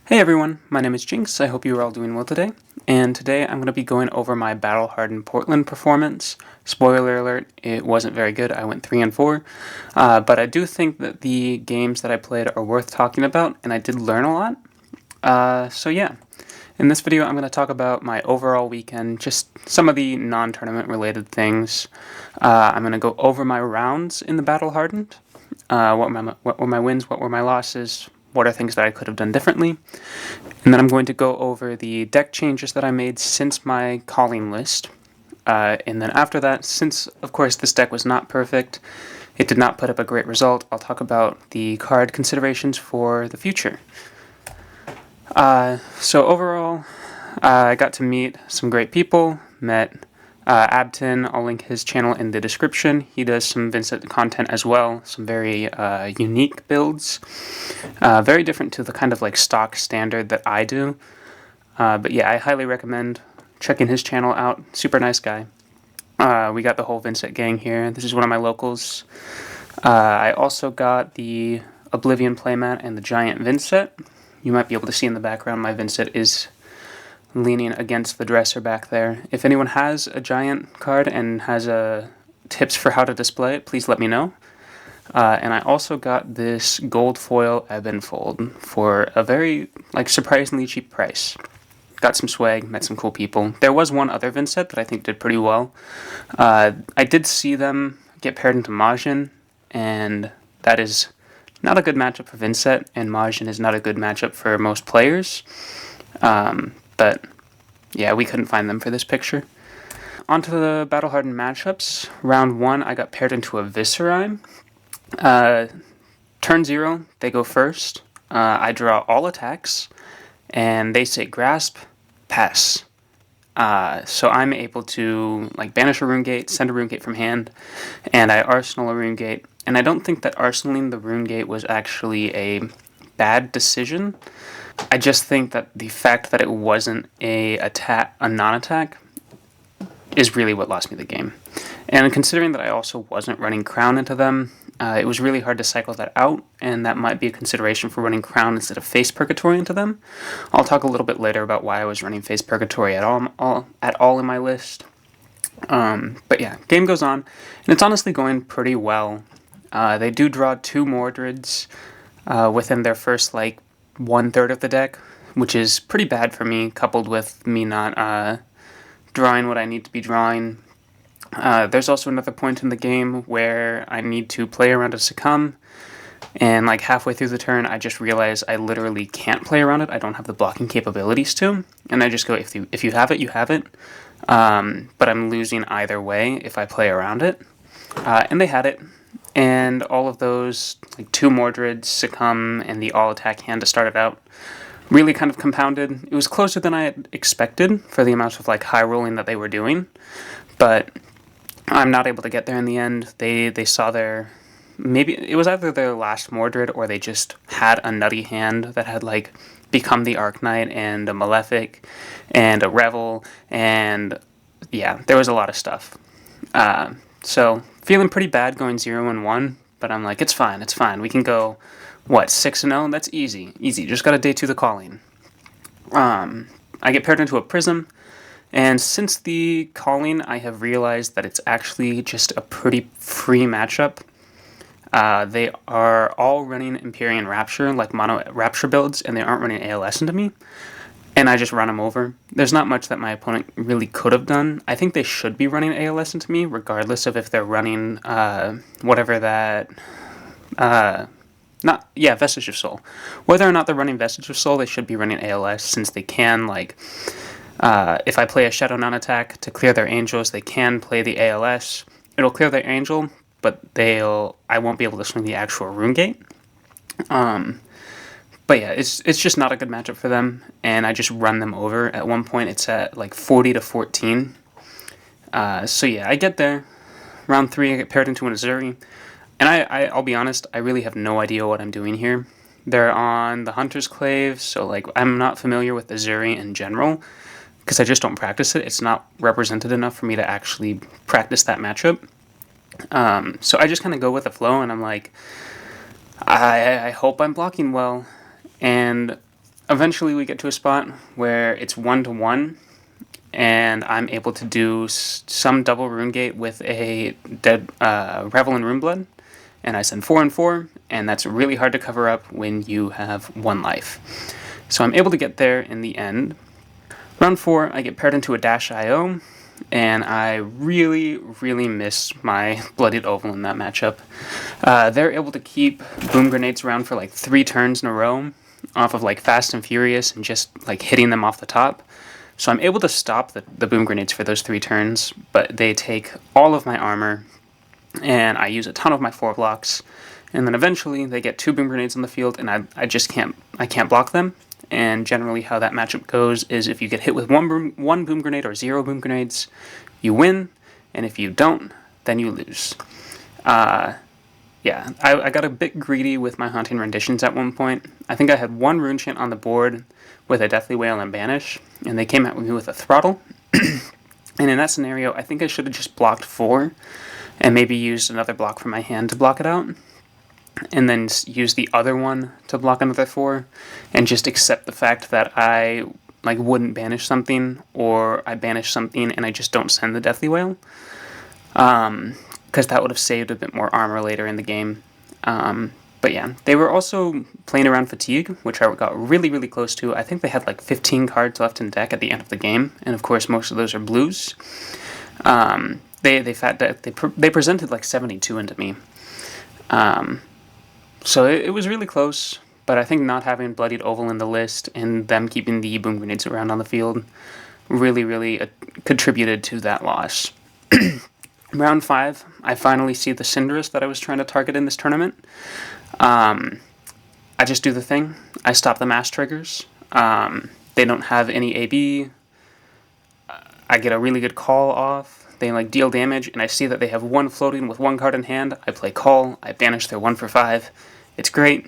Hey everyone, my name is Jinx. I hope you are all doing well today. And today I'm going to be going over my Battle-Hardened Portland performance. Spoiler alert, it wasn't very good. I went 3 and 4. But I do think that the games that I played are worth talking about, and I did learn a lot. So yeah, in this video I'm going to talk about my overall weekend, just some of the non-tournament related things. I'm going to go over my rounds in the Battle-Hardened. What were my wins, what were my losses, what are things that I could have done differently. And then I'm going to go over the deck changes that I made since my calling list. And then after that, since of course this deck was not perfect, it did not put up a great result, I'll talk about the card considerations for the future. So overall, I got to meet some great people, met Abtin. I'll link his channel in the description. He does some Vincent content as well, some very unique builds, very different to the kind of like stock standard that I do. But yeah, I highly recommend checking his channel out. Super nice guy. We got the whole Vincent gang here. This is one of my locals. I also got the Oblivion playmat and the giant Vincent. You might be able to see in the background my Vincent is leaning against the dresser back there. If anyone has a giant card and has tips for how to display it, please let me know. And I also got this gold foil Abtin fold for a very surprisingly cheap price. Got some swag, met some cool people. There was one other Vincent that I think did pretty well. I did see them get paired into Majin, and that is not a good matchup for Vincent, and Majin is not a good matchup for most players. But yeah, we couldn't find them for this picture. Onto the Battle-Hardened matchups. Round 1, I got paired into a Viscerai. Turn 0, they go first. I draw all attacks, and they say Grasp, Pass. So I'm able to banish a Rune Gate, send a Rune Gate from hand, and I arsenal a Rune Gate. And I don't think that arsenaling the Rune Gate was actually a bad decision. I just think that the fact that it wasn't a non-attack is really what lost me the game. And considering that I also wasn't running Crown into them, it was really hard to cycle that out, and that might be a consideration for running Crown instead of Face Purgatory into them. I'll talk a little bit later about why I was running Face Purgatory at all in my list. But yeah, game goes on, and it's honestly going pretty well. They do draw 2 Mordreds within their first 1/3 of the deck, which is pretty bad for me, coupled with me not drawing what I need to be drawing. There's also another point in the game where I need to play around a Succumb, and halfway through the turn I just realize I literally can't play around it. I don't have the blocking capabilities to, and I just go, if you have it, you have it. But I'm losing either way if I play around it. And they had it. And all of those 2 Mordreds, Succumb, and the all-attack hand to start it out really kind of compounded. It was closer than I had expected for the amount of high rolling that they were doing, but I'm not able to get there in the end. They saw maybe it was either their last Mordred or they just had a nutty hand that had become the Arknight and a Malefic and a Revel, and yeah, there was a lot of stuff. So feeling pretty bad going 0 and 1, but I'm it's fine, we can go, 6 and 0? That's easy, just gotta day 2 the calling. I get paired into a Prism, and since the calling, I have realized that it's actually just a pretty free matchup. They are all running Empyrean Rapture, mono Rapture builds, and they aren't running ALS into me. And I just run them over. There's not much that my opponent really could have done. I think they should be running ALS into me, regardless of if they're running whatever that... Vestige of Soul. Whether or not they're running Vestige of Soul, they should be running ALS, since they can, if I play a Shadow non-attack to clear their angels, they can play the ALS. It'll clear their angel, but I won't be able to swing the actual Rune Gate. But yeah, it's just not a good matchup for them, and I just run them over. At one point, it's at 40 to 14. So yeah, I get there. Round 3, I get paired into an Azuri, and I'll be honest, I really have no idea what I'm doing here. They're on the Hunter's Clave, so I'm not familiar with Azuri in general, because I just don't practice it. It's not represented enough for me to actually practice that matchup. So I just kind of go with the flow, and I'm I hope I'm blocking well. And eventually we get to a spot where it's 1-1, and I'm able to do some double rune gate with a dead Revel in Runeblood, and I send 4 and 4, and that's really hard to cover up when you have 1 life. So I'm able to get there in the end. Round 4, I get paired into a Dash IO, and I really miss my Bloodied Oval in that matchup. They're able to keep boom grenades around for like 3 turns in a row off of like Fast and Furious and just like hitting them off the top. So I'm able to stop the boom grenades for those 3 turns, but they take all of my armor, and I use a ton of my 4 blocks, and then eventually they get 2 boom grenades on the field, and I just can't block them. And generally how that matchup goes is if you get hit with one boom grenade or 0 boom grenades, you win, and if you don't, then you lose. Yeah, I got a bit greedy with my Haunting Renditions at one point. I think I had 1 rune chant on the board with a Deathly Wail and Banish, and they came at me with a Throttle. And in that scenario, I think I should have just blocked 4, and maybe used another block from my hand to block it out, and then use the other one to block another 4, and just accept the fact that I like wouldn't banish something, or I banish something and I just don't send the Deathly Wail, because that would have saved a bit more armor later in the game. But yeah, they were also playing around Fatigue, which I got really close to. I think they had like 15 cards left in deck at the end of the game, and of course most of those are blues. They presented like 72 into me. So it was really close, but I think not having Bloodied Oval in the list and them keeping the boom grenades around on the field really contributed to that loss. Round 5, I finally see the Cinderace that I was trying to target in this tournament. I just do the thing. I stop the mass triggers. They don't have any AB. I get a really good call off. They like deal damage, and I see that they have 1 floating with 1 card in hand. I play call. I banish their 1 for 5. It's great.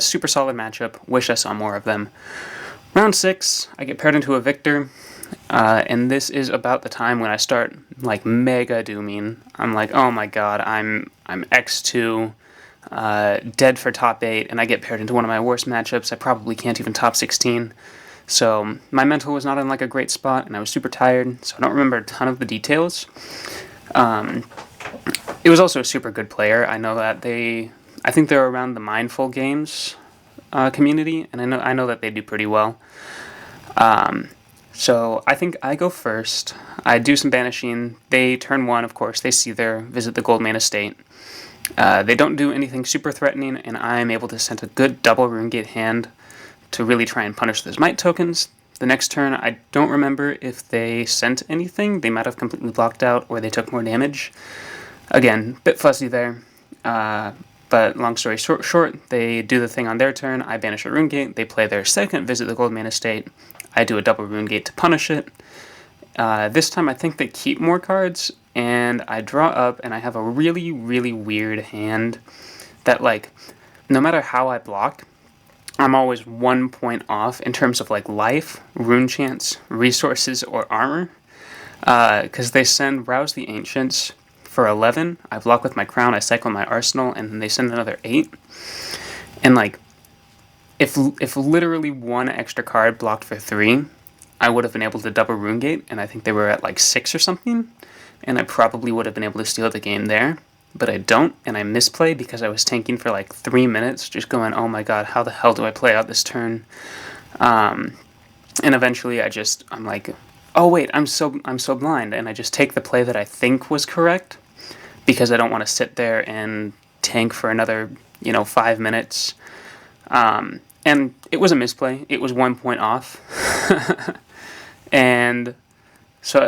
Super solid matchup. Wish I saw more of them. Round 6, I get paired into a Victor, and this is about the time when I start like mega dooming. I'm like, oh my god, I'm X2, dead for top 8, and I get paired into one of my worst matchups. I probably can't even top 16. So my mental was not in like a great spot, and I was super tired, so I don't remember a ton of the details. It was also a super good player. I know that I think they're around the Mindful Games community, and I know that they do pretty well. So I think I go first. I do some banishing. They turn 1, of course. They see their visit the Goldmane Estate. They don't do anything super threatening, and I'm able to send a good double Rune Gate hand to really try and punish those Might tokens. The next turn, I don't remember if they sent anything. They might have completely blocked out, or they took more damage. Again, bit fuzzy there. But long story short, they do the thing on their turn. I banish a Rune Gate. They play their second visit the Goldmane Estate. I do a double Rune Gate to punish it. This time I think they keep more cards, and I draw up, and I have a really weird hand that, like, no matter how I block, I'm always 1 point off in terms of like life, rune chance, resources, or armor. Because they send Rouse the Ancients for 11. I block with my crown, I cycle my arsenal, and then they send another 8. And like, if literally 1 extra card blocked for 3, I would have been able to double Rune Gate, and I think they were at like 6 or something, and I probably would have been able to steal the game there. But I don't, and I misplay because I was tanking for like 3 minutes, just going, oh my god, how the hell do I play out this turn? And eventually I'm like, oh wait, I'm so blind, and I just take the play that I think was correct, because I don't want to sit there and tank for another, 5 minutes. And it was a misplay. It was 1 point off. And so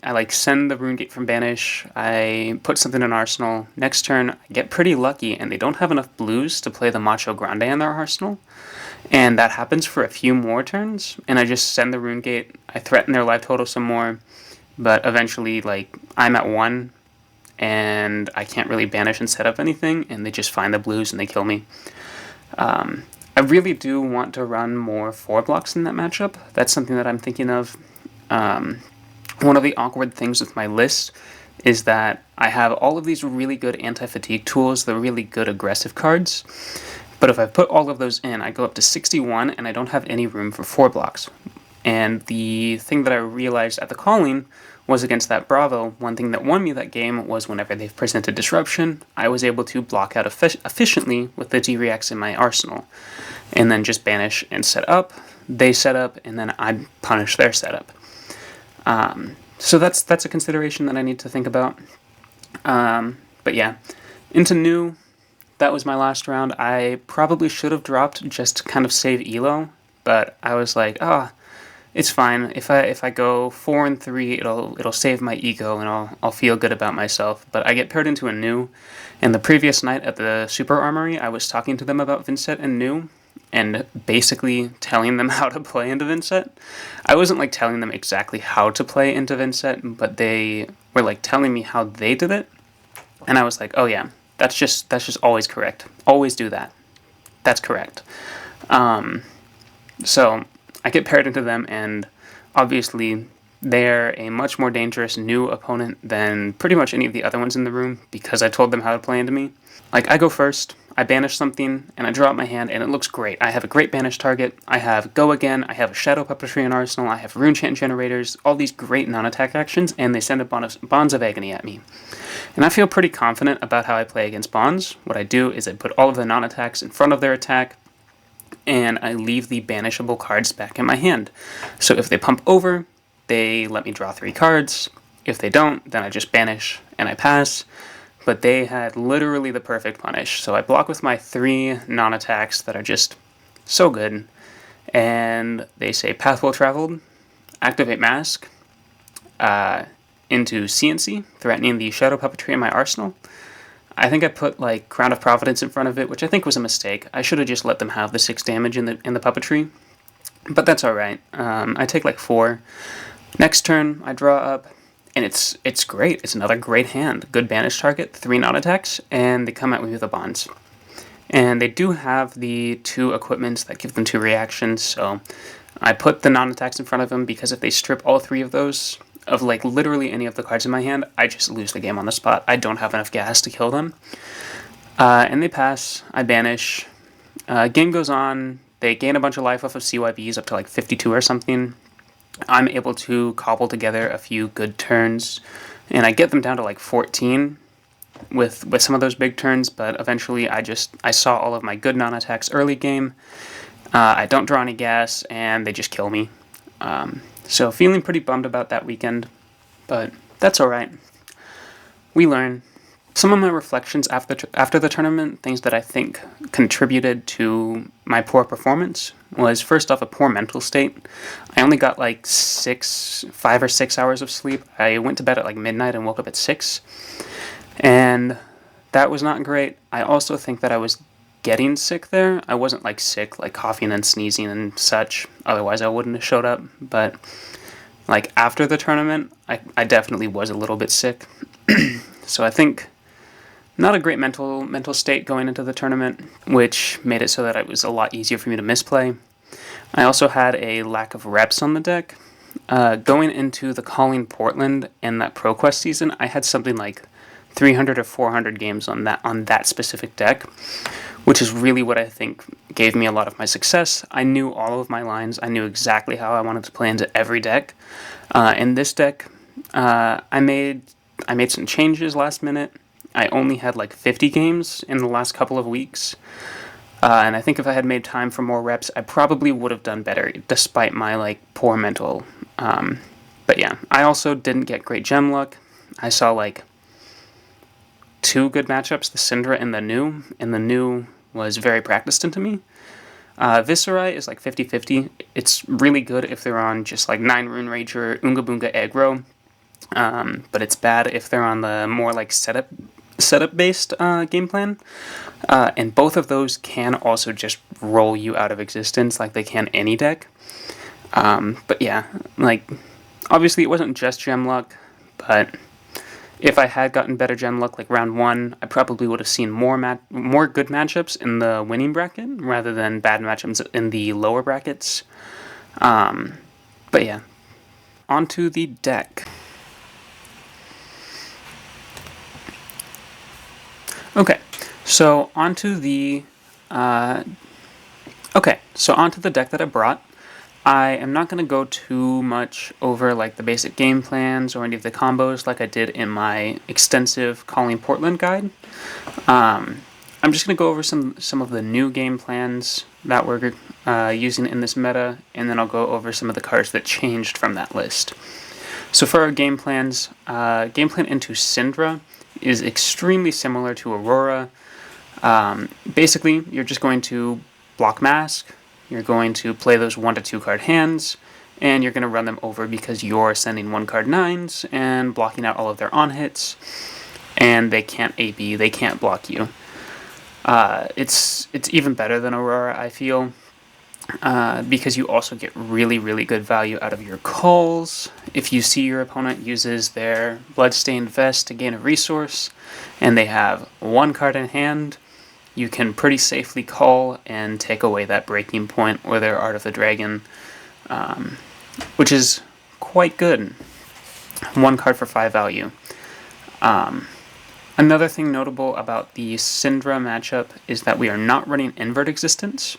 I send the Rune Gate from Banish, I put something in Arsenal. Next turn, I get pretty lucky, and they don't have enough blues to play the Macho Grande in their Arsenal. And that happens for a few more turns, and I just send the Rune Gate. I threaten their life total some more, but eventually, I'm at 1, and I can't really banish and set up anything, and they just find the blues and they kill me. I really do want to run more 4 blocks in that matchup. That's something that I'm thinking of. One of the awkward things with my list is that I have all of these really good anti-fatigue tools, the really good aggressive cards, But if I put all of those in, I go up to 61, and I don't have any room for 4 blocks. And the thing that I realized at the calling was against that Bravo, one thing that won me that game was whenever they've presented disruption, I was able to block out efficiently with the D-Reacts in my arsenal. And then just banish and set up, they set up, and then I punish their setup. So that's a consideration that I need to think about. But yeah, into new, that was my last round. I probably should have dropped just to kind of save elo, but I was like, it's fine. If I go 4 and 3, it'll save my ego and I'll feel good about myself. But I get paired into a new, and the previous night at the Super Armory, I was talking to them about Vincent and new, and basically telling them how to play into Vincent. I wasn't like telling them exactly how to play into Vincent, but they were like telling me how they did it, and I was like, oh yeah, that's just always correct. Always do that. That's correct. So I get paired into them, and obviously they're a much more dangerous new opponent than pretty much any of the other ones in the room because I told them how to play into me. Like, I go first, I banish something, and I draw out my hand, and it looks great. I have a great banish target, I have Go Again, I have a Shadow Puppetry in Arsenal, I have Rune Chant Generators, all these great non-attack actions, and they send a Bonds of Agony at me. And I feel pretty confident about how I play against Bonds. What I do is I put all of the non-attacks in front of their attack, and I leave the banishable cards back in my hand. So if they pump over, they let me draw 3 cards. If they don't, then I just banish and I pass. But they had literally the perfect punish. So I block with my 3 non-attacks that are just so good. And they say Path Well Traveled, activate Mask, into CNC, threatening the Shadow Puppetry in my arsenal. I think I put like Crown of Providence in front of it, which I think was a mistake. I should have just let them have the 6 damage in the puppetry, but that's all right. I take like 4. Next turn, I draw up, and it's great. It's another great hand. Good banish target, 3 non-attacks, and they come at me with the Bonds. And they do have the 2 equipments that give them 2 reactions, so I put the non-attacks in front of them because if they strip all 3 of those, of like literally any of the cards in my hand, I just lose the game on the spot. I don't have enough gas to kill them. And they pass, I banish. Game goes on, they gain a bunch of life off of CYBs up to like 52 or something. I'm able to cobble together a few good turns, and I get them down to like 14 with some of those big turns, but eventually I saw all of my good non-attacks early game. I don't draw any gas, and they just kill me. So feeling pretty bummed about that weekend, but that's alright. We learn. Some of my reflections after the tournament, things that I think contributed to my poor performance, was first off a poor mental state. I only got like 5 or 6 hours of sleep. I went to bed at like midnight and woke up at 6, and that was not great. I also think that I was getting sick there. I wasn't like sick, like coughing and sneezing and such, otherwise I wouldn't have showed up, but like after the tournament, I definitely was a little bit sick. So I think not a great mental state going into the tournament, which made it so that it was a lot easier for me to misplay. I also had a lack of reps on the deck. Going into the Calling Portland and that ProQuest season, I had something like 300 or 400 games on that specific deck, which is really what I think gave me a lot of my success. I knew all of my lines. I knew exactly how I wanted to play into every deck. In this deck, I made some changes last minute. I only had like 50 games in the last couple of weeks. And I think if I had made time for more reps, I probably would have done better, despite my like poor mental. But yeah, I also didn't get great gem luck. I saw like 2 good matchups, the Syndra and the new was very practiced into me. Viserai is like 50-50. It's really good if they're on just like 9 Rune Rager, Unga Boonga aggro, but it's bad if they're on the more like setup-based game plan. And both of those can also just roll you out of existence like they can any deck. But yeah, like obviously it wasn't just gem luck, but if I had gotten better gem luck like round 1, I probably would have seen more good matchups in the winning bracket rather than bad matchups in the lower brackets. But yeah, onto the deck. Okay, so onto the Okay, so onto the deck that I brought. I am not going to go too much over like the basic game plans or any of the combos like I did in my extensive Calling Portland guide. I'm just going to go over some of the new game plans that we're using in this meta, and then I'll go over some of the cards that changed from that list. So for our game plans, game plan into Syndra is extremely similar to Aurora. Basically, you're just going to block Mask, you're going to play those 1 to 2 card hands, and you're going to run them over because you're sending 1 card 9s and blocking out all of their on hits, and they can't AB, they can't block you. It's even better than Aurora, I feel, because you also get really, really good value out of your calls. If you see your opponent uses their Bloodstained Vest to gain a resource, and they have 1 card in hand, you can pretty safely call and take away that breaking point or their Art of the Dragon, which is quite good. 1 card for 5 value. Another thing notable about the Syndra matchup is that we are not running Invert Existence.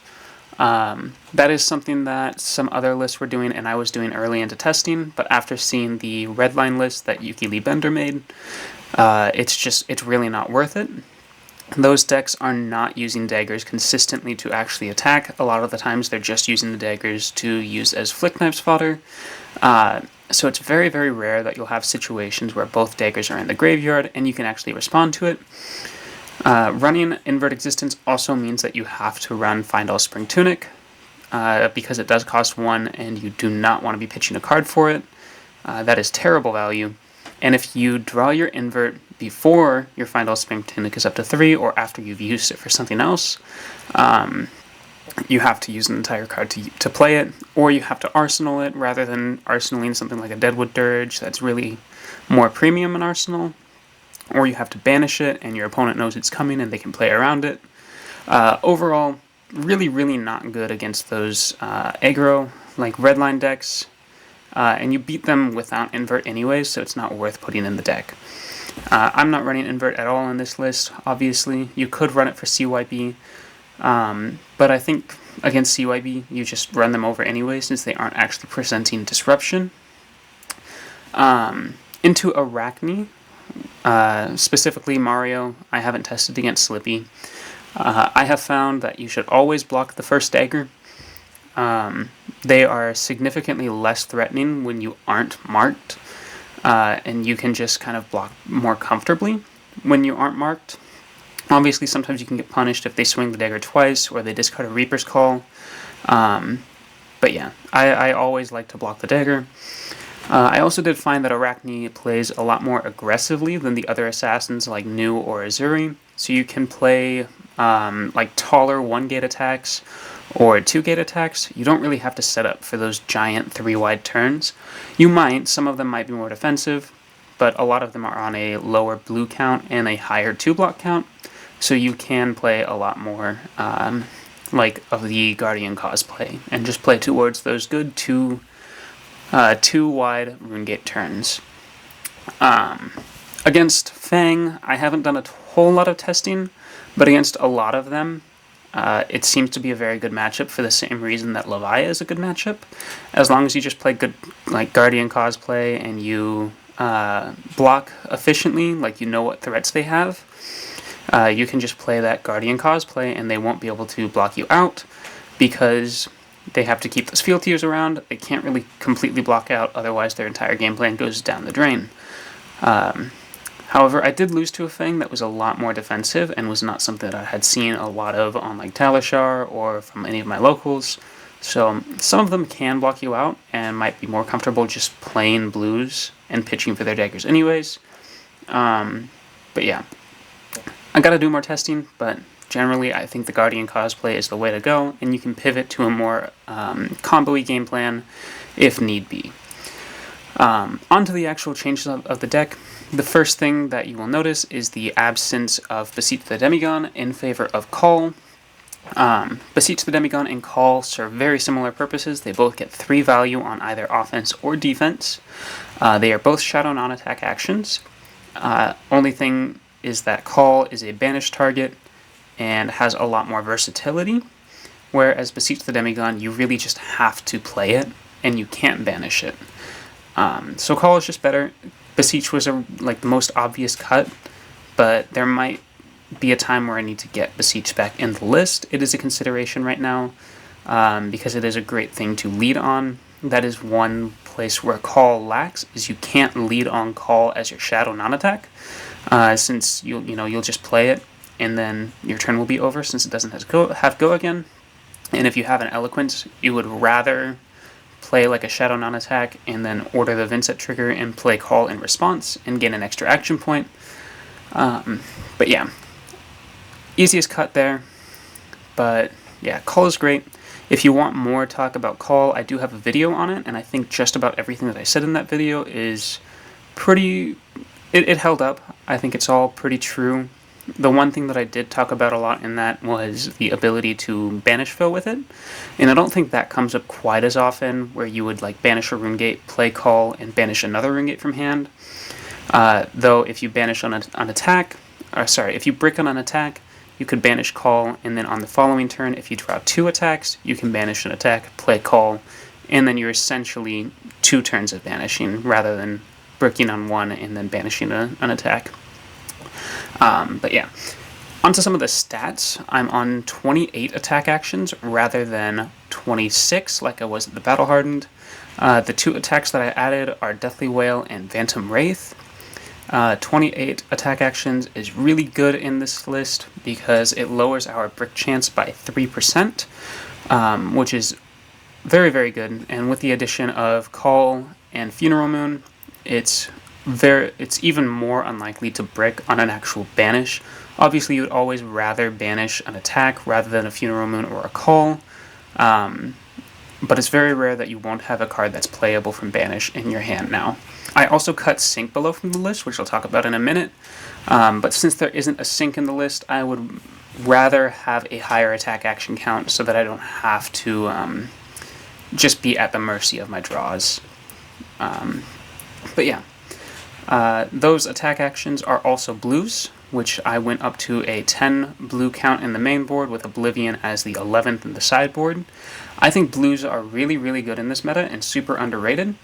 That is something that some other lists were doing and I was doing early into testing, but after seeing the Redline list that Yuki Lee Bender made, it's really not worth it. Those decks are not using daggers consistently to actually attack. A lot of the times they're just using the daggers to use as Flick Knives fodder. So it's very, very rare that you'll have situations where both daggers are in the graveyard and you can actually respond to it. Running Invert Existence also means that you have to run Find All Spring Tunic, because it does cost 1 and you do not want to be pitching a card for it. That is terrible value. And if you draw your invert before your Find All Spring Tunic is up to 3, or after you've used it for something else, you have to use an entire card to play it, or you have to arsenal it rather than arsenaling something like a Deadwood Dirge that's really more premium in Arsenal, or you have to banish it and your opponent knows it's coming and they can play around it. Overall, really, really not good against those aggro, like Redline decks. And you beat them without invert anyways, so it's not worth putting in the deck. I'm not running invert at all in this list, obviously. You could run it for CYB, but I think against CYB you just run them over anyway since they aren't actually presenting disruption. Into Arachne, specifically Mario, I haven't tested against Slippy. I have found that you should always block the first dagger. They are significantly less threatening when you aren't marked, and you can just kind of block more comfortably when you aren't marked. Obviously, sometimes you can get punished if they swing the dagger twice or they discard a Reaper's Call. But yeah, I always like to block the dagger. I also did find that Arachne plays a lot more aggressively than the other assassins like Nu or Azuri, so you can play like taller 1-gate attacks or 2-gate attacks. You don't really have to set up for those giant 3-wide turns. You might, some of them might be more defensive, but a lot of them are on a lower blue count and a higher 2-block count, so you can play a lot more like of the Guardian cosplay and just play towards those good 2-wide Runegate turns. Against Fang, I haven't done a whole lot of testing, but against a lot of them, it seems to be a very good matchup for the same reason that Leviah is a good matchup. As long as you just play good like Guardian cosplay and you block efficiently, like you know what threats they have, you can just play that Guardian cosplay and they won't be able to block you out because they have to keep those fealties around. They can't really completely block out, otherwise their entire game plan goes down the drain. However, I did lose to a Fang that was a lot more defensive and was not something that I had seen a lot of on like Talishar or from any of my locals. So some of them can block you out and might be more comfortable just playing blues and pitching for their daggers anyways. But yeah, I gotta do more testing, but generally I think the Guardian cosplay is the way to go, and you can pivot to a more combo-y game plan if need be. Onto the actual changes of the deck. The first thing that you will notice is the absence of Beseech the Demigod in favor of Call. Beseech the Demigod and Call serve very similar purposes. They both get 3 value on either offense or defense. They are both Shadow non-attack actions. Only thing is that Call is a banished target, and has a lot more versatility, whereas Beseech the Demigod, you really just have to play it, and you can't banish it. So Call is just better. Beseech was like the most obvious cut, but there might be a time where I need to get Beseech back in the list. It is a consideration right now, because it is a great thing to lead on. That is one place where Call lacks, is you can't lead on Call as your shadow non-attack, since you'll just play it and then your turn will be over, since it doesn't have go again. And if you have an Eloquence, you would rather play like a shadow non-attack and then order the Vincent trigger and play Call in response and gain an extra action point. But yeah, easiest cut there. But yeah, Call is great. If you want more talk about Call, I do have a video on it, and I think just about everything that I said in that video is pretty... It held up. I think it's all pretty true. The one thing that I did talk about a lot in that was the ability to banish fill with it, and I don't think that comes up quite as often, where you would like banish a rune gate, play Call, and banish another rune gate from hand. Though if you banish on attack, if you brick on an attack, you could banish Call, and then on the following turn, if you draw 2 attacks, you can banish an attack, play Call, and then you're essentially 2 turns of banishing, rather than bricking on 1 and then banishing an attack. But yeah, onto some of the stats. I'm on 28 attack actions rather than 26 like I was at the Battle Hardened. The 2 attacks that I added are Deathly Wail and Phantom Wraith. 28 attack actions is really good in this list because it lowers our brick chance by 3%, which is very, very good. And with the addition of Call and Funeral Moon, it's even more unlikely to brick on an actual banish. Obviously, you would always rather banish an attack rather than a Funeral Moon or a Call, but it's very rare that you won't have a card that's playable from banish in your hand now. I also cut Sync below from the list, which I'll talk about in a minute, but since there isn't a Sync in the list, I would rather have a higher attack action count so that I don't have to just be at the mercy of my draws. But yeah, those attack actions are also blues, which I went up to a 10 blue count in the main board with Oblivion as the 11th in the sideboard. I think blues are really, really good in this meta and super underrated.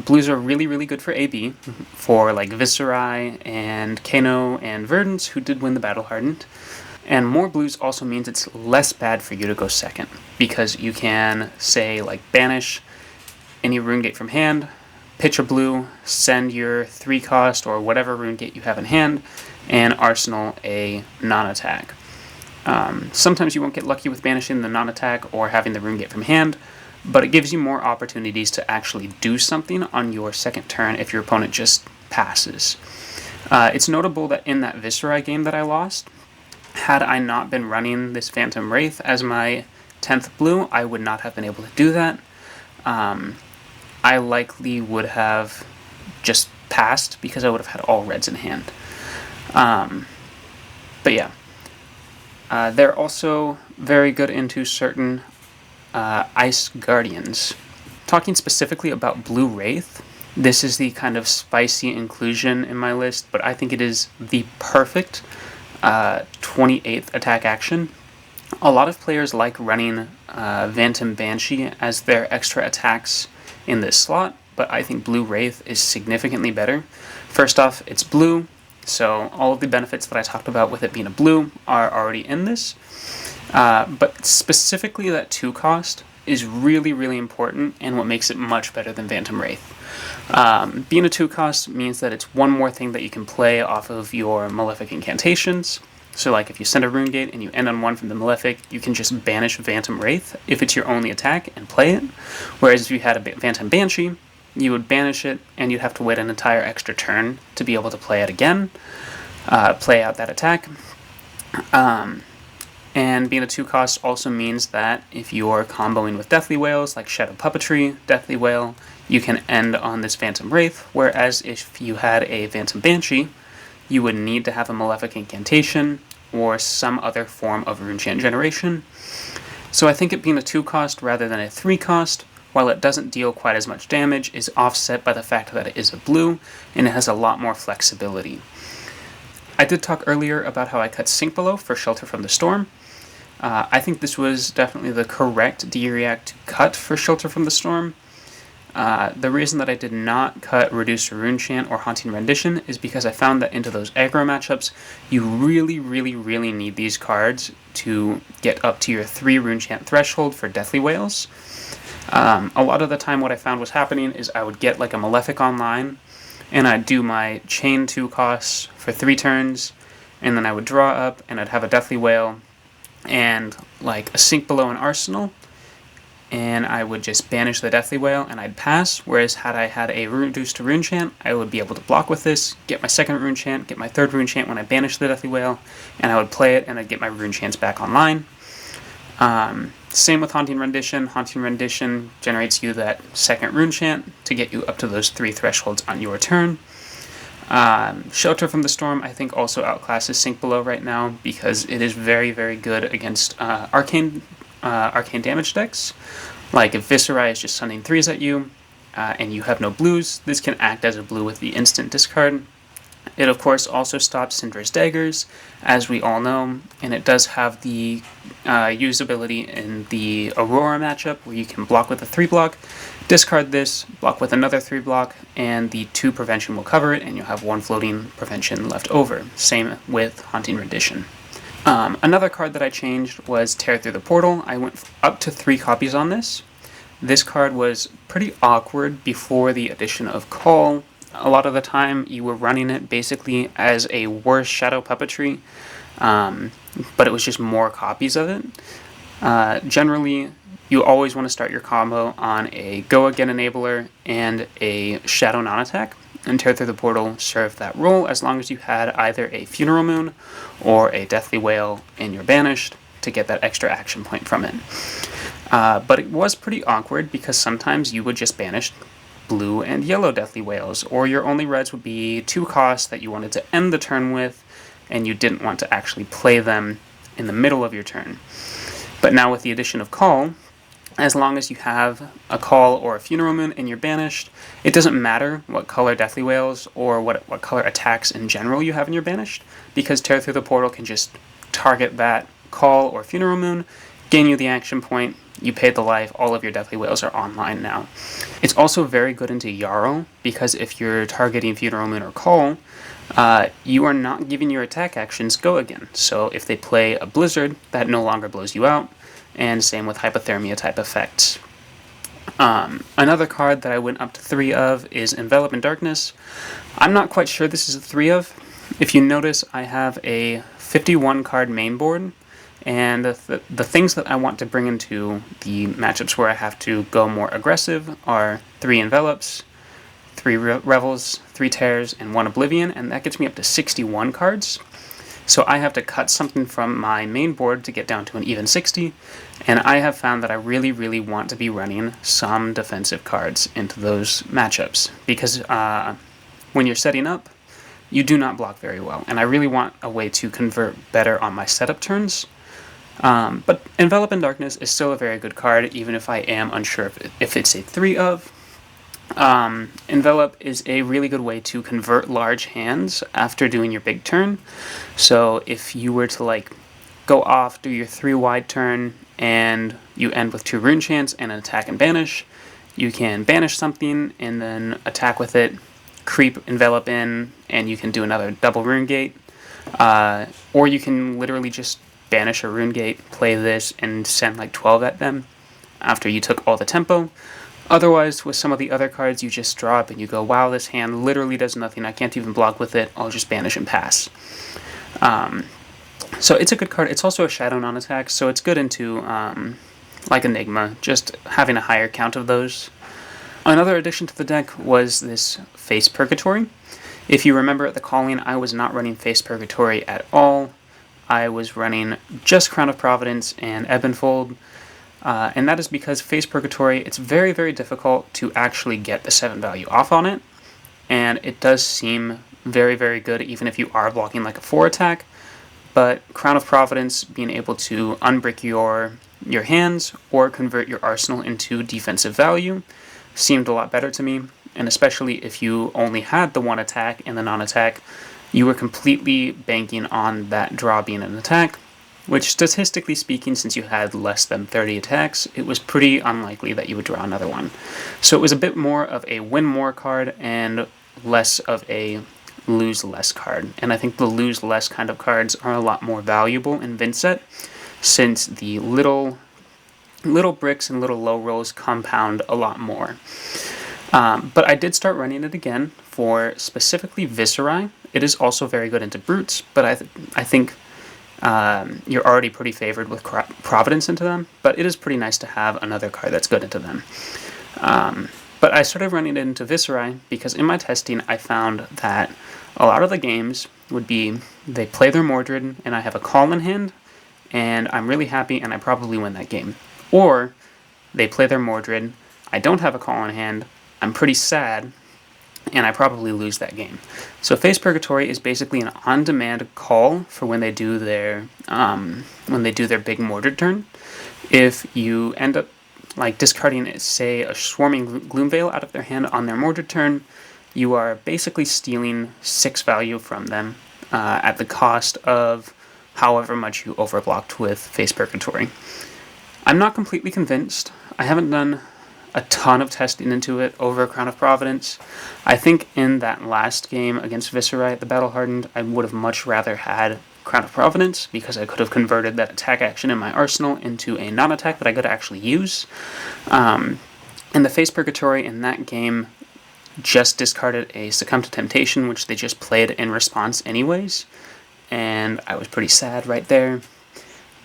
Blues are really, really good for AB, for like Viserai and Kano and Verdance, who did win the Battle Hardened. And more blues also means it's less bad for you to go second, because you can, say, like banish any rune gate from hand, pitch a blue, send your 3-cost or whatever rune gate you have in hand, and arsenal a non-attack. Sometimes you won't get lucky with banishing the non-attack or having the rune gate from hand, but it gives you more opportunities to actually do something on your second turn if your opponent just passes. It's notable that in that Viserai game that I lost, had I not been running this Phantom Wraith as my 10th blue, I would not have been able to do that. I likely would have just passed because I would have had all reds in hand. But yeah, they're also very good into certain Ice Guardians. Talking specifically about Blue Wraith, this is the kind of spicy inclusion in my list, but I think it is the perfect 28th attack action. A lot of players like running Phantom Banshee as their extra attacks in this slot, but I think Blue Wraith is significantly better. First off, it's blue, so all of the benefits that I talked about with it being a blue are already in this. But specifically that 2-cost is really, really important, and what makes it much better than Phantom Wraith. Being a 2-cost means that it's one more thing that you can play off of your Malefic incantations. So like if you send a rune gate and you end on 1 from the Malefic, you can just banish Phantom Wraith if it's your only attack and play it. Whereas if you had a Phantom Banshee, you would banish it and you'd have to wait an entire extra turn to be able to play it again, play out that attack. And being a 2-cost also means that if you're comboing with Deathly Wails, like Shadow Puppetry, Deathly Wail, you can end on this Phantom Wraith, whereas if you had a Phantom Banshee, you would need to have a Malefic Incantation or some other form of rune chant generation. So I think it being a 2-cost rather than a 3-cost, while it doesn't deal quite as much damage, is offset by the fact that it is a blue and it has a lot more flexibility. I did talk earlier about how I cut Sink Below for Shelter from the Storm. I think this was definitely the correct D-React to cut for Shelter from the Storm. The reason that I did not cut Reduce to Rune Chant or Haunting Rendition is because I found that into those aggro matchups, you really need these cards to get up to your 3 Rune Chant threshold for Deathly Wails. A lot of the time what I found was happening is I would get like a Malefic online, and I'd do my chain 2 costs for 3 turns, and then I would draw up, and I'd have a Deathly Wail, and like a Sink Below an Arsenal, and I would just banish the Deathly Wail, and I'd pass, whereas had I had a Reduce to Rune Chant, I would be able to block with this, get my second Rune Chant, get my third Rune Chant when I banish the Deathly Wail, and I would play it, and I'd get my Rune Chants back online. Same with Haunting Rendition. Haunting Rendition generates you that second Rune Chant to get you up to those 3 thresholds on your turn. Shelter from the Storm, I think, also outclasses Sink Below right now because it is very good against arcane damage decks. Like if Viscerai is just sending 3s at you and you have no blues, this can act as a blue with the instant discard. It of course also stops Syndra's Daggers, as we all know, and it does have the usability in the Aurora matchup where you can block with a 3-block, discard this, block with another 3-block, and the 2 prevention will cover it, and you'll have 1 floating prevention left over. Same with Haunting Rendition. Another card that I changed was Tear Through the Portal. I went up to 3 copies on this. This card was pretty awkward before the addition of Call. A lot of the time you were running it basically as a worse Shadow Puppetry, but it was just more copies of it. Generally, you always want to start your combo on a Go Again Enabler and a Shadow Non-Attack, and Tear Through the Portal served that role as long as you had either a Funeral Moon or a Deathly Wail in your Banished to get that extra action point from it. But it was pretty awkward because sometimes you would just banish blue and yellow Deathly Wails, or your only reds would be 2 costs that you wanted to end the turn with, and you didn't want to actually play them in the middle of your turn. But now with the addition of Call, as long as you have a Call or a Funeral Moon and you're banished, it doesn't matter what color Deathly Wails or what color attacks in general you have in your banished, because Tear Through the Portal can just target that Call or Funeral Moon, gain you the action point, you paid the life, all of your Deathly Wails are online now. It's also very good into Yarrow, because if you're targeting Funeral Moon or Call, you are not giving your attack actions Go Again. So if they play a Blizzard, that no longer blows you out, and same with Hypothermia type effects. Another card that I went up to 3 of is Envelop in Darkness. I'm not quite sure this is a 3 of. If you notice, I have a 51 card main board, and the things that I want to bring into the matchups where I have to go more aggressive are 3 Envelops, 3 Revels, 3 Tears, and 1 Oblivion, and that gets me up to 61 cards. So I have to cut something from my main board to get down to an even 60, and I have found that I really want to be running some defensive cards into those matchups, because when you're setting up, you do not block very well, and I really want a way to convert better on my setup turns. But Envelop in Darkness is still a very good card, even if I am unsure if it's a 3 of. Envelop is a really good way to convert large hands after doing your big turn. So if you were to like go off, do your 3 wide turn, and you end with 2 Rune Chants and an attack and banish, you can banish something and then attack with it, creep Envelop in, and you can do another double Rune Gate. Or you can literally just banish a Rune Gate, play this, and send like 12 at them after you took all the tempo. Otherwise, with some of the other cards, you just draw up and you go, wow, this hand literally does nothing, I can't even block with it, I'll just banish and pass. So it's a good card. It's also a Shadow non-attack, so it's good into like Enigma, just having a higher count of those. Another addition to the deck was this Face Purgatory. If you remember at the calling, I was not running Face Purgatory at all. I was running just Crown of Providence and Ebb and Fold. And that is because Face Purgatory, it's very difficult to actually get the 7 value off on it, and it does seem very good even if you are blocking like a 4 attack, but Crown of Providence, being able to unbrick your hands or convert your arsenal into defensive value, seemed a lot better to me, and especially if you only had the 1 attack and the non-attack, you were completely banking on that draw being an attack, which statistically speaking, since you had less than 30 attacks, it was pretty unlikely that you would draw another one. So it was a bit more of a win more card and less of a lose less card. And I think the lose less kind of cards are a lot more valuable in Vinset, since the little bricks and little low rolls compound a lot more. But I did start running it again for specifically Visceri. It is also very good into Brutes, but I think you're already pretty favored with Providence into them, but it is pretty nice to have another card that's good into them. But I started running it into Visceri because in my testing I found that a lot of the games would be they play their Mordred and I have a call in hand and I'm really happy and I probably win that game. Or they play their Mordred, I don't have a call in hand, I'm pretty sad, and I probably lose that game. So Face Purgatory is basically an on-demand call for when they do their big Mordred turn. If you end up like discarding, say, a Swarming Gloomveil out of their hand on their Mordred turn, you are basically stealing 6 value from them at the cost of however much you overblocked with Face Purgatory. I'm not completely convinced. I haven't done a ton of testing into it over Crown of Providence. I think in that last game against Visceri at the Battle Hardened, I would have much rather had Crown of Providence because I could have converted that attack action in my arsenal into a non-attack that I could actually use. And the Face Purgatory in that game just discarded a Succumb to Temptation, which they just played in response anyways, and I was pretty sad right there.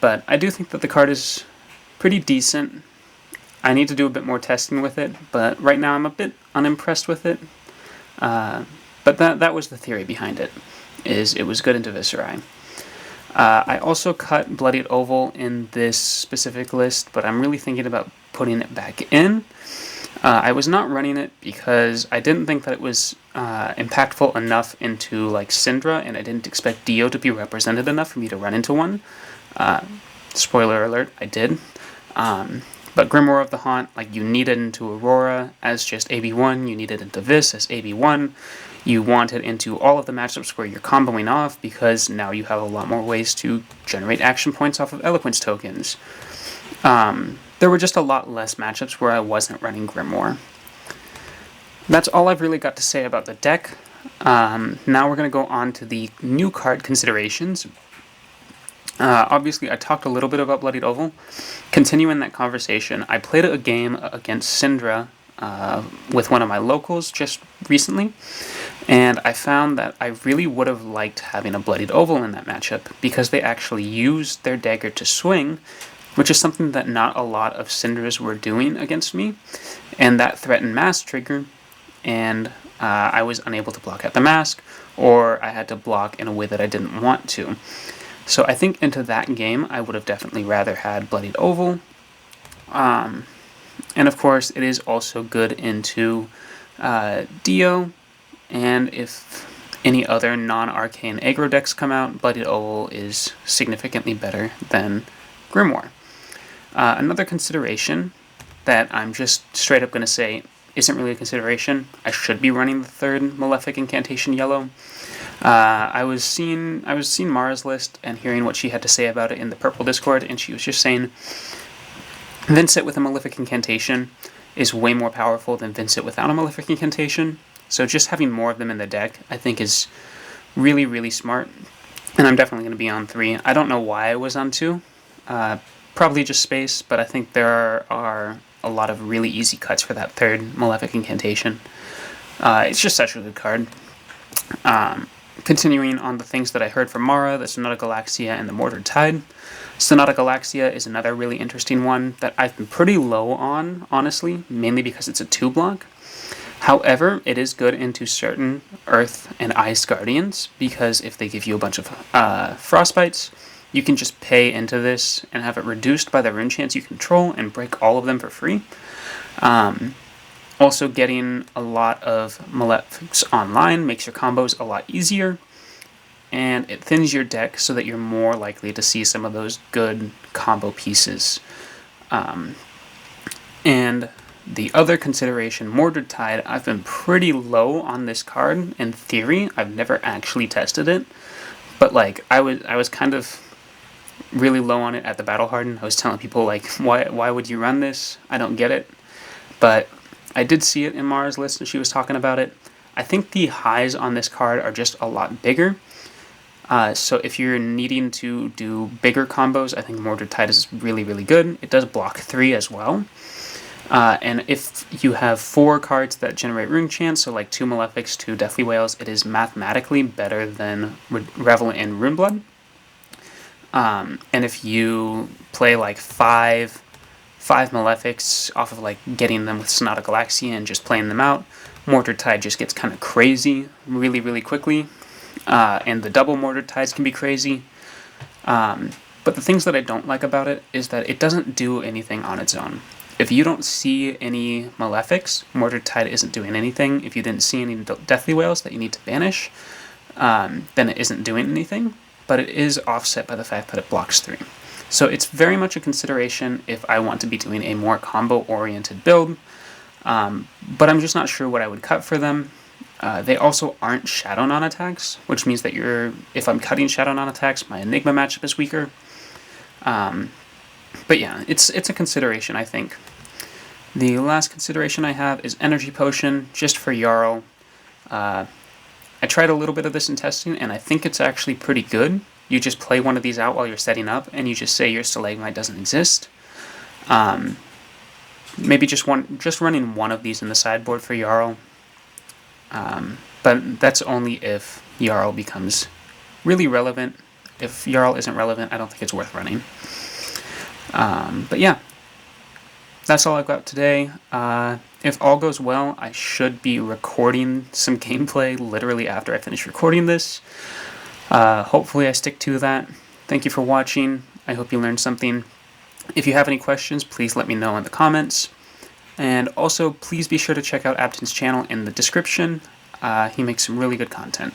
But I do think that the card is pretty decent. I need to do a bit more testing with it, but right now I'm a bit unimpressed with it. But that was the theory behind it, is it was good into Visceri. I also cut Bloodied Oval in this specific list, but I'm really thinking about putting it back in. I was not running it because I didn't think that it was impactful enough into like Syndra, and I didn't expect Dio to be represented enough for me to run into one. Spoiler alert, I did. But Grimoire of the Haunt, like, you need it into Aurora as just AB1, you need it into Vis as AB1, you want it into all of the matchups where you're comboing off, because now you have a lot more ways to generate action points off of Eloquence tokens. There were just a lot less matchups where I wasn't running Grimoire. That's all I've really got to say about the deck. Now we're going to go on to the new card considerations. Obviously, I talked a little bit about Bloodied Oval. Continuing that conversation, I played a game against Syndra with one of my locals just recently, and I found that I really would have liked having a Bloodied Oval in that matchup because they actually used their dagger to swing, which is something that not a lot of Syndras were doing against me, and that threatened Mask trigger, and I was unable to block at the Mask, or I had to block in a way that I didn't want to. So I think into that game, I would have definitely rather had Bloodied Oval. And of course, it is also good into Dio. And if any other non-arcane aggro decks come out, Bloodied Oval is significantly better than Grimoire. Another consideration that I'm just straight up going to say isn't really a consideration. I should be running the third Malefic Incantation Yellow. I was seeing Mara's list and hearing what she had to say about it in the Purple Discord, and she was just saying Vincent with a Malefic Incantation is way more powerful than Vincent without a Malefic Incantation. So just having more of them in the deck, I think, is really, really smart. And I'm definitely going to be on 3. I don't know why I was on 2. Probably just space, but I think there are a lot of really easy cuts for that third Malefic Incantation. It's just such a good card. Continuing on the things that I heard from Mara, the Sonata Galaxia and the Mordred Tide. Sonata Galaxia is another really interesting one that I've been pretty low on, honestly, mainly because it's a 2-block. However, it is good into certain Earth and Ice Guardians, because if they give you a bunch of Frostbites, you can just pay into this and have it reduced by the rune chance you control and break all of them for free. Also, getting a lot of Malefics online makes your combos a lot easier, and it thins your deck so that you're more likely to see some of those good combo pieces. And The other consideration, Mordred Tide, I've been pretty low on this card in theory. I've never actually tested it, but like I was kind of really low on it at the Battle Hardened. I was telling people like, why would you run this? I don't get it. But I did see it in Mara's list, and she was talking about it. I think the highs on this card are just a lot bigger. So if you're needing to do bigger combos, I think Mordred Tide is really, really good. It does block 3 as well. And if you have 4 cards that generate Rune Chance, so like 2 Malefics, 2 Deathly Whales, it is mathematically better than Revel in Runeblood. And if you play like 5 Malefics off of like getting them with Sonata Galaxia and just playing them out, Mordred Tide just gets kind of crazy really, really quickly. And the double Mordred Tides can be crazy. But the things that I don't like about it is that it doesn't do anything on its own. If you don't see any Malefics, Mordred Tide isn't doing anything. If you didn't see any Deathly Whales that you need to banish, then it isn't doing anything. But it is offset by the fact that it blocks 3. So it's very much a consideration if I want to be doing a more combo-oriented build. But I'm just not sure what I would cut for them. They also aren't Shadow non-attacks, which means that if I'm cutting Shadow non-attacks, my Enigma matchup is weaker. But yeah, it's a consideration, I think. The last consideration I have is Energy Potion, just for Jarl. I tried a little bit of this in testing, and I think it's actually pretty good. You just play one of these out while you're setting up, and you just say your Stalagmite doesn't exist. Maybe just running one of these in the sideboard for Jarl. But that's only if Jarl becomes really relevant. If Jarl isn't relevant, I don't think it's worth running. But yeah, that's all I've got today. If all goes well, I should be recording some gameplay literally after I finish recording this. Hopefully I stick to that. Thank you for watching. I hope you learned something. If you have any questions, please let me know in the comments. And also, please be sure to check out Abtin's channel in the description. He makes some really good content.